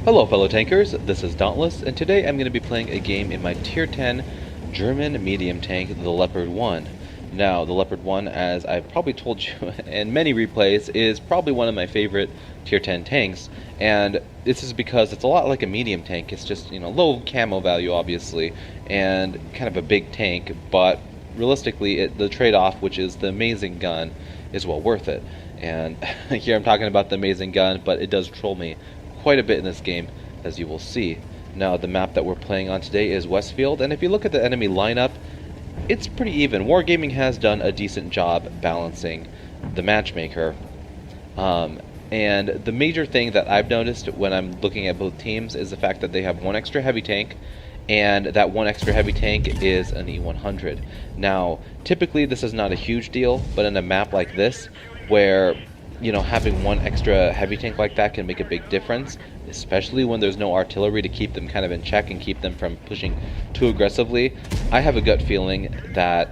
Hello fellow tankers, this is Dauntless, and today I'm going to be playing a game in my Tier 10 German medium tank, the Leopard 1. Now, the Leopard 1, as I've probably told you in many replays, is probably one of my favorite Tier 10 tanks, and this is because it's a lot like a medium tank. It's just, low camo value, obviously, and kind of a big tank, but realistically, the trade-off, which is the amazing gun, is well worth it. And here I'm talking about the amazing gun, but it does troll me quite a bit in this game, as you will see. Now, the map that we're playing on today is Westfield, and if you look at the enemy lineup, it's pretty even. Wargaming has done a decent job balancing the matchmaker. And the major thing that I've noticed when I'm looking at both teams is the fact that they have one extra heavy tank, and that one extra heavy tank is an E100. Now, typically this is not a huge deal, but in a map like this, where having one extra heavy tank like that can make a big difference, especially when there's no artillery to keep them kind of in check and keep them from pushing too aggressively. I have a gut feeling that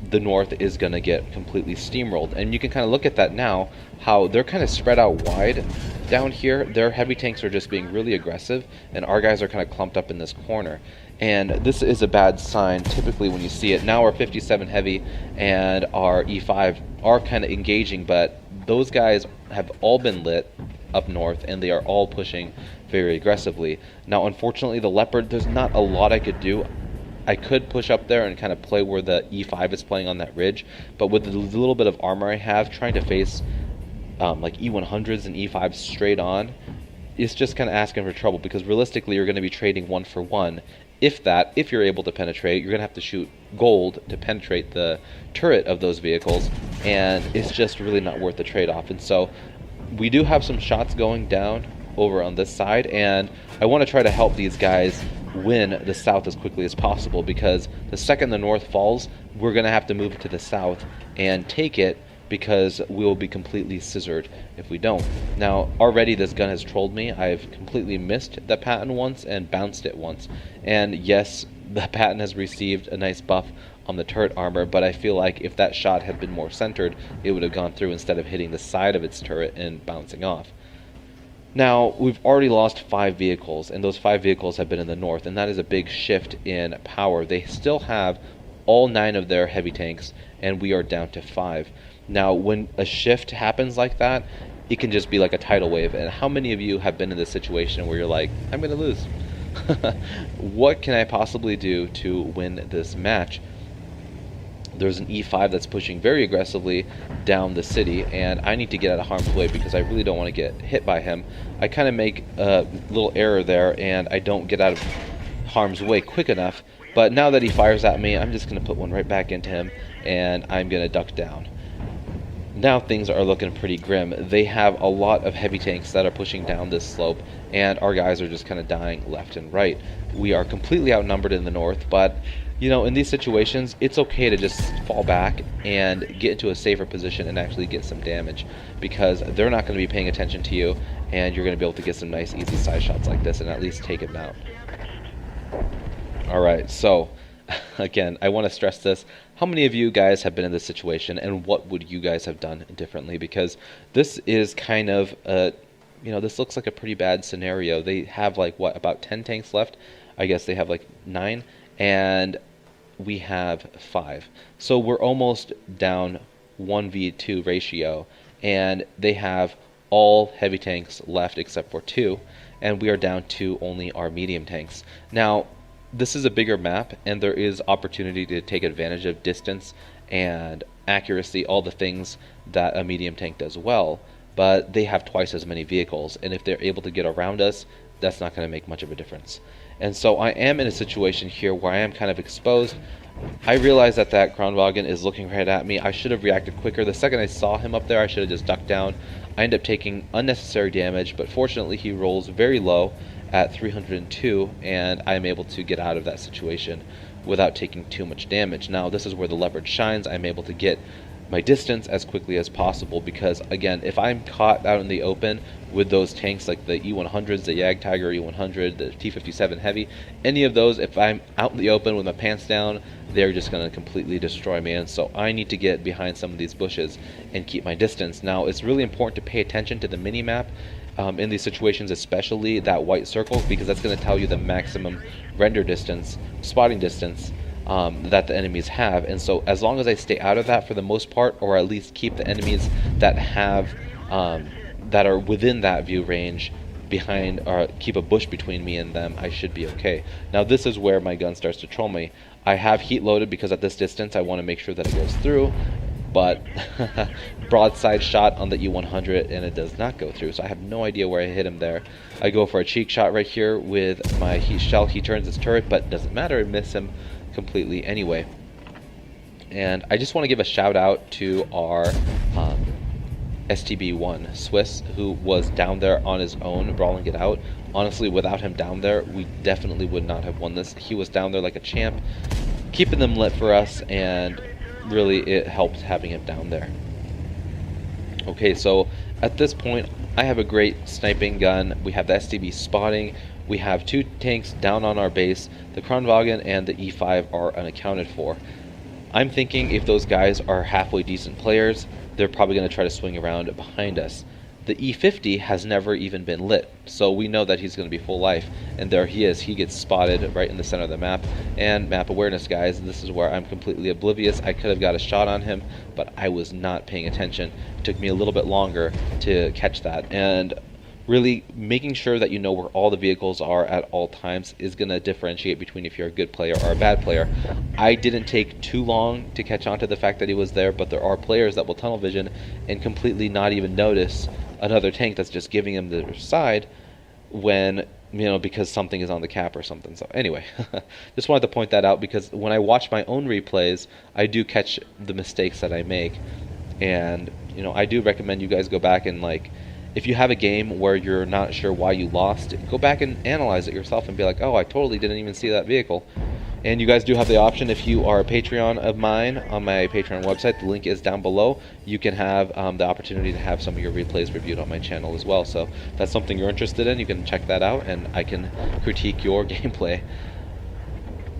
the North is going to get completely steamrolled, and you can kind of look at that now, how they're kind of spread out wide down here. Their heavy tanks are just being really aggressive, and our guys are kind of clumped up in this corner. And this is a bad sign typically when you see it. Now our 57 heavy and our E5 are kind of engaging, but those guys have all been lit up north, and they are all pushing very aggressively. Now, unfortunately, the Leopard, there's not a lot I could do. I could push up there and kind of play where the E5 is playing on that ridge, but with the little bit of armor I have, trying to face like E100s and E5s straight on, it's just kind of asking for trouble, because realistically you're going to be trading one for one. If you're able to penetrate, you're going to have to shoot gold to penetrate the turret of those vehicles, and it's just really not worth the trade-off. And so we do have some shots going down over on this side, and I want to try to help these guys win the south as quickly as possible, because the second the north falls, we're going to have to move to the south and take it, because we will be completely scissored if we don't. Now, already this gun has trolled me. I've completely missed the Patton once and bounced it once. And yes, the Patton has received a nice buff on the turret armor, but I feel like if that shot had been more centered, it would have gone through instead of hitting the side of its turret and bouncing off. Now, we've already lost 5 vehicles, and those 5 vehicles have been in the north, and that is a big shift in power. They still have all 9 of their heavy tanks, and we are down to 5. Now, when a shift happens like that, it can just be like a tidal wave. And how many of you have been in this situation where you're like, I'm going to lose? What can I possibly do to win this match? There's an E5 that's pushing very aggressively down the city, and I need to get out of harm's way because I really don't want to get hit by him. I kind of make a little error there, and I don't get out of harm's way quick enough. But now that he fires at me, I'm just going to put one right back into him, and I'm going to duck down. Now things are looking pretty grim. They have a lot of heavy tanks that are pushing down this slope, and our guys are just kind of dying left and right. We are completely outnumbered in the north, but in these situations, it's okay to just fall back and get into a safer position and actually get some damage, because they're not going to be paying attention to you, and you're going to be able to get some nice easy side shots like this and at least take them out. Alright, so again, I want to stress this. How many of you guys have been in this situation, and what would you guys have done differently? Because this is kind of this looks like a pretty bad scenario. They have like, what, about 10 tanks left? I guess they have like 9, and we have 5. So we're almost down 1v2 ratio, and they have all heavy tanks left except for 2, and we are down to only our medium tanks. Now, this is a bigger map, and there is opportunity to take advantage of distance and accuracy, all the things that a medium tank does well, but they have twice as many vehicles, and if they're able to get around us, that's not going to make much of a difference. And so I am in a situation here where I am kind of exposed. I realize that Kranvagn is looking right at me. I should have reacted quicker. The second I saw him up there, I should have just ducked down. I end up taking unnecessary damage, but fortunately he rolls very low at 302, and I'm able to get out of that situation without taking too much damage. Now, this is where the Leopard shines. I'm able to get my distance as quickly as possible, because again, if I'm caught out in the open with those tanks like the E100s, the Jagdtiger E100, the T57 Heavy, any of those, if I'm out in the open with my pants down, they're just going to completely destroy me. And so I need to get behind some of these bushes and keep my distance. Now, it's really important to pay attention to the mini-map in these situations, especially that white circle, because that's going to tell you the maximum render distance, spotting distance that the enemies have. And so as long as I stay out of that for the most part, or at least keep the enemies that have that are within that view range behind, or keep a bush between me and them, I should be okay. Now this is where my gun starts to troll me. I have heat loaded because at this distance I want to make sure that it goes through, but broadside shot on the E100 and it does not go through, so I have no idea where I hit him there. I go for a cheek shot right here with my heat shell. He turns his turret, but doesn't matter, I miss him completely anyway. And I just want to give a shout out to our STB1 Swiss, who was down there on his own brawling it out. Honestly, without him down there, we definitely would not have won this. He was down there like a champ, keeping them lit for us, and really it helped having him down there. Okay, so at this point I have a great sniping gun. We have the STB spotting. We have two tanks down on our base. The Kranvagn and the E5 are unaccounted for. I'm thinking if those guys are halfway decent players, they're probably going to try to swing around behind us. The E50 has never even been lit, so we know that he's going to be full life. And there he is. He gets spotted right in the center of the map. And map awareness, guys, this is where I'm completely oblivious. I could have got a shot on him, but I was not paying attention. It took me a little bit longer to catch that. And really making sure that you know where all the vehicles are at all times is going to differentiate between if you're a good player or a bad player. I didn't take too long to catch on to the fact that he was there, but there are players that will tunnel vision and completely not even notice another tank that's just giving them their side when, you know, because something is on the cap or something. So anyway, just wanted to point that out, because when I watch my own replays, I do catch the mistakes that I make. And, you know, I do recommend you guys go back and, like, if you have a game where you're not sure why you lost, go back and analyze it yourself and be like, oh, I totally didn't even see that vehicle. And you guys do have the option, if you are a Patreon of mine on my Patreon website, the link is down below, you can have the opportunity to have some of your replays reviewed on my channel as well. So if that's something you're interested in, you can check that out and I can critique your gameplay.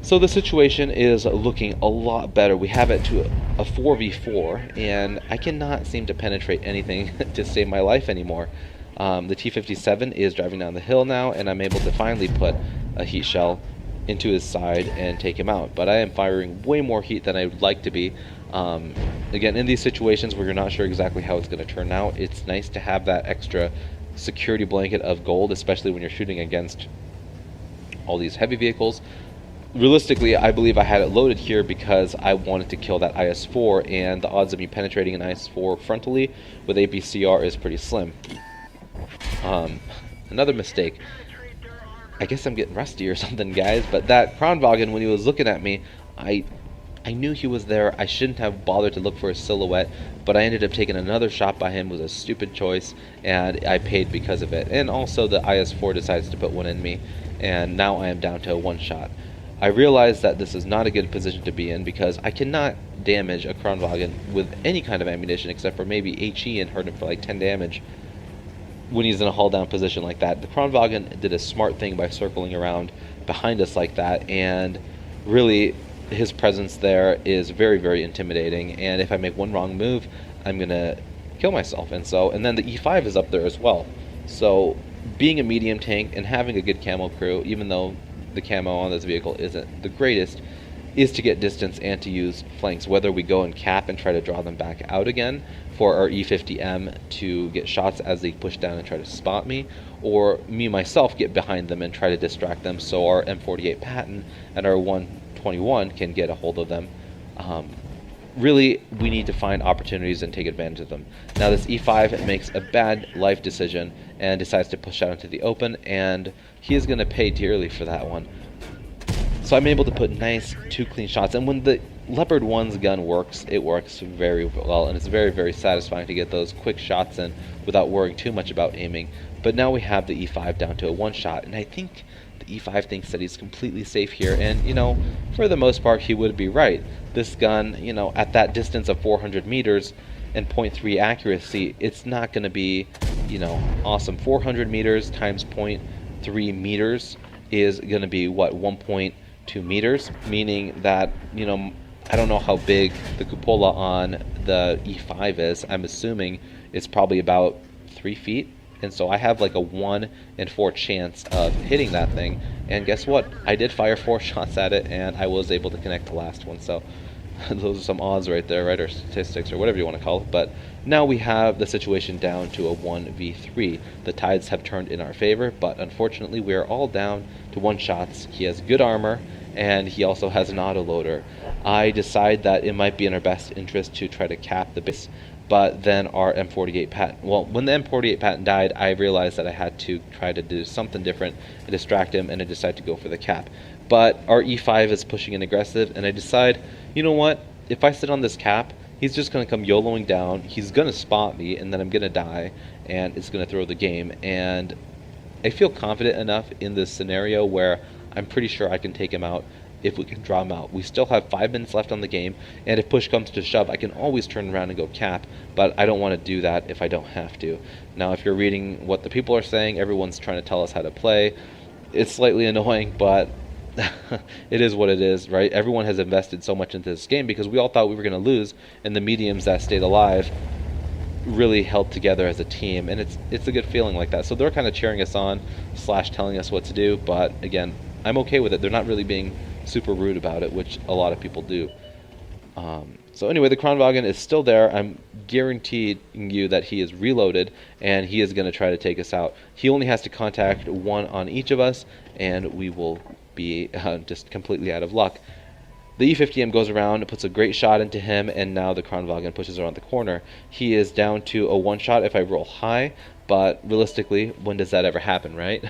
So the situation is looking a lot better. We have it to a 4v4, and I cannot seem to penetrate anything to save my life anymore. The T57 is driving down the hill now, and I'm able to finally put a heat shell into his side and take him out. But I am firing way more heat than I would like to be. Again, in these situations where you're not sure exactly how it's going to turn out, it's nice to have that extra security blanket of gold, especially when you're shooting against all these heavy vehicles. Realistically, I believe I had it loaded here because I wanted to kill that IS-4, and the odds of me penetrating an IS-4 frontally with APCR is pretty slim. Another mistake. I guess I'm getting rusty or something, guys, but that Kranvagn, when he was looking at me, I knew he was there. I shouldn't have bothered to look for his silhouette, but I ended up taking another shot by him. It was a stupid choice, and I paid because of it. And also the IS-4 decides to put one in me, and now I am down to a one shot. I realize that this is not a good position to be in because I cannot damage a Kranvagn with any kind of ammunition except for maybe HE and hurt him for like 10 damage when he's in a hull down position like that. The Kranvagn did a smart thing by circling around behind us like that, and really his presence there is very, very intimidating, and if I make one wrong move, I'm gonna kill myself. And then the E5 is up there as well. So being a medium tank and having a good camo crew, even though the camo on this vehicle isn't the greatest, is to get distance and to use flanks, whether we go and cap and try to draw them back out again for our E50M to get shots as they push down and try to spot me, or me myself get behind them and try to distract them so our M48 Patton and our 121 can get a hold of them. Really, we need to find opportunities and take advantage of them. Now this E5 makes a bad life decision and decides to push out into the open, and he is going to pay dearly for that one. So I'm able to put nice 2 clean shots, and when the Leopard 1's gun works, it works very well, and it's very, very satisfying to get those quick shots in without worrying too much about aiming. But now we have the E5 down to a 1 shot, and I think The E5 thinks that he's completely safe here, and, you know, for the most part, he would be right. This gun, you know, at that distance of 400 meters and 0.3 accuracy, it's not going to be, you know, awesome. 400 meters times 0.3 meters is going to be, what, 1.2 meters? Meaning that, you know, I don't know how big the cupola on the E5 is. I'm assuming it's probably about 3 feet. And so I have like a 1 in 4 chance of hitting that thing. And guess what? I did fire 4 shots at it, and I was able to connect the last one. So those are some odds right there, right? Or statistics, or whatever you want to call it. But now we have the situation down to a 1v3. The tides have turned in our favor, but unfortunately we are all down to 1 shots. He has good armor, and he also has an autoloader. I decide that it might be in our best interest to try to cap the base, but then our M48 Patton, well, when the M48 Patton died, I realized that I had to try to do something different and distract him, and I decided to go for the cap. But our E5 is pushing in aggressive, and I decide, you know what, if I sit on this cap, he's just going to come YOLOing down, he's going to spot me, and then I'm going to die, and it's going to throw the game. And I feel confident enough in this scenario where I'm pretty sure I can take him out if we can draw him out. We still have 5 minutes left on the game, and if push comes to shove, I can always turn around and go cap, but I don't want to do that if I don't have to. Now, if you're reading what the people are saying, everyone's trying to tell us how to play. It's slightly annoying, but it is what it is, right? Everyone has invested so much into this game because we all thought we were going to lose, and the mediums that stayed alive really held together as a team, and it's a good feeling like that. So they're kind of cheering us on / telling us what to do, but again, I'm okay with it. They're not really being super rude about it, which a lot of people do. So anyway, the Kranvagn is still there. I'm guaranteeing you that he is reloaded, and he is going to try to take us out. He only has to contact 1 on each of us, and we will be just completely out of luck. The E50M goes around, puts a great shot into him, and now the Kranvagn pushes around the corner. He is down to a 1 shot if I roll high, but realistically, when does that ever happen, right?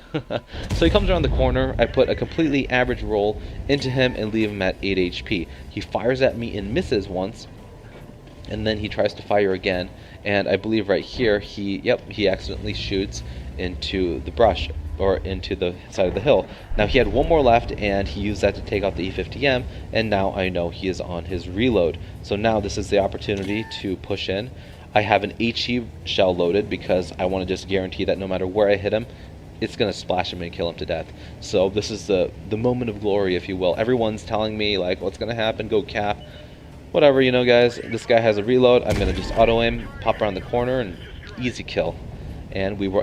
So he comes around the corner, I put a completely average roll into him and leave him at 8 HP. He fires at me and misses once, and then he tries to fire again, and I believe right here, he accidentally shoots into the brush, or into the side of the hill. Now he had 1 more left, and he used that to take out the E50M, and now I know he is on his reload. So now this is the opportunity to push in. I have an HE shell loaded because I want to just guarantee that no matter where I hit him, it's going to splash him and kill him to death. So this is the moment of glory, if you will. Everyone's telling me, like, what's going to happen, go cap. Whatever, you know, guys. This guy has a reload. I'm going to just auto aim, pop around the corner, and easy kill. And we were